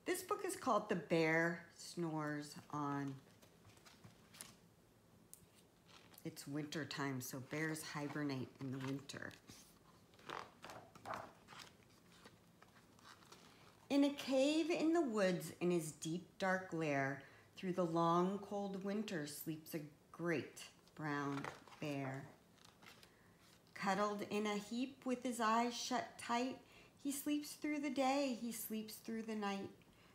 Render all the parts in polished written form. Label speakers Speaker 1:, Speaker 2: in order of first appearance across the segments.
Speaker 1: This book is called The Bear Snores On. It's winter time, so bears hibernate in the winter. In a cave in the woods in his deep dark lair, through the long cold winter sleeps a great brown bear. Cuddled in a heap with his eyes shut tight, he sleeps through the day, he sleeps through the night.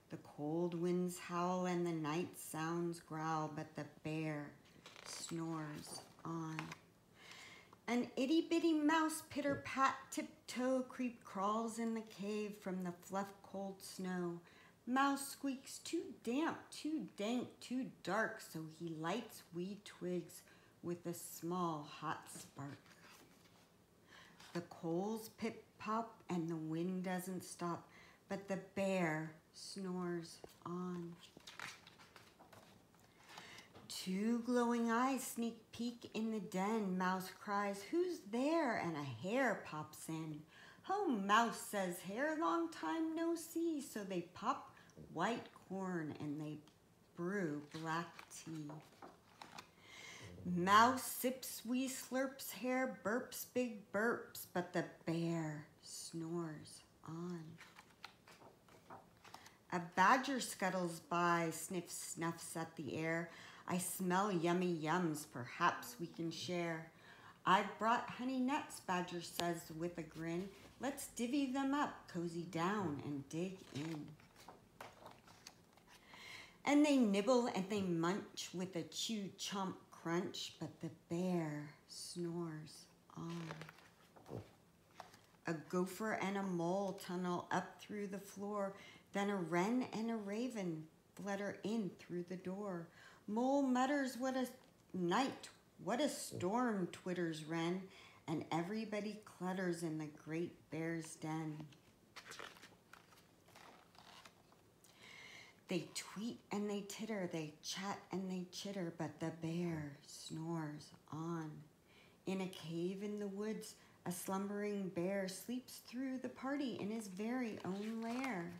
Speaker 1: The cold winds howl and the night sounds growl, but the bear snores on. An itty-bitty mouse pitter-pat tiptoe crawls in the cave from the fluff cold snow. Mouse squeaks too damp, too dank, too dark, so he lights wee twigs with a small hot spark. The coals pip-pop and the wind doesn't stop, but the bear snores on. Two glowing eyes sneak peek in the den. Mouse cries, "Who's there?" And a hare pops in. "Ho, Mouse," says Hare, "long time no see." So they pop white corn and they brew black tea. Mouse sips wee slurps, Hare burps big burps, but the bear snores on. A badger scuttles by, sniffs, snuffs at the air. "I smell yummy yums, perhaps we can share." "I've brought honey nuts," Badger says with a grin. "Let's divvy them up, cozy down, and dig in." And they nibble and they munch with a chew chomp crunch, but the bear snores on. A gopher and a mole tunnel up through the floor, then a wren and a raven flutter in through the door. Mole mutters, "What a night, what a storm," twitters wren, and everybody clutters in the great bear's den. They tweet and they titter, they chat and they chitter, but the bear snores on. In a cave in the woods, a slumbering bear sleeps through the party in his very own lair.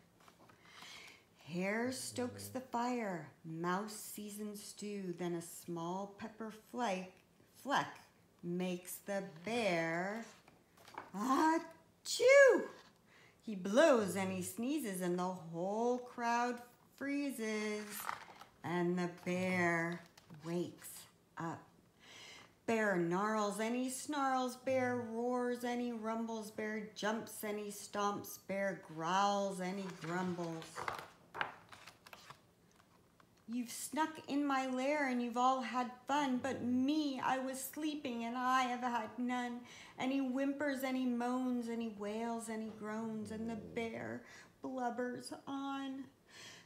Speaker 1: Hare stokes the fire, Mouse seasons stew, then a small pepper fleck makes the bear achoo! He blows and he sneezes and the whole crowd freezes, and the bear wakes up. Bear gnarls and he snarls, bear roars and he rumbles, bear jumps and he stomps, bear growls and he grumbles. "You've snuck in my lair and you've all had fun, but me, I was sleeping and I have had none." And he whimpers and he moans and he wails and he groans, and the bear blubbers on.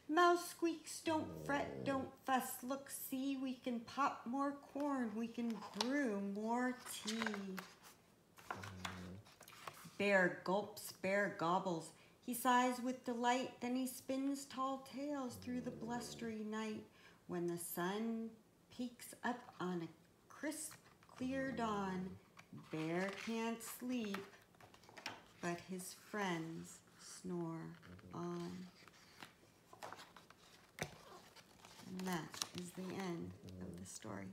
Speaker 1: Mouse squeaks, "Don't fret, don't fuss, look, see, we can pop more corn, we can brew more tea." Bear gulps, bear gobbles, he sighs with delight, then he spins tall tales through the blustery night. When the sun peeks up on a crisp, clear dawn, Bear can't sleep, but his friends snore on. And that is the end of the story.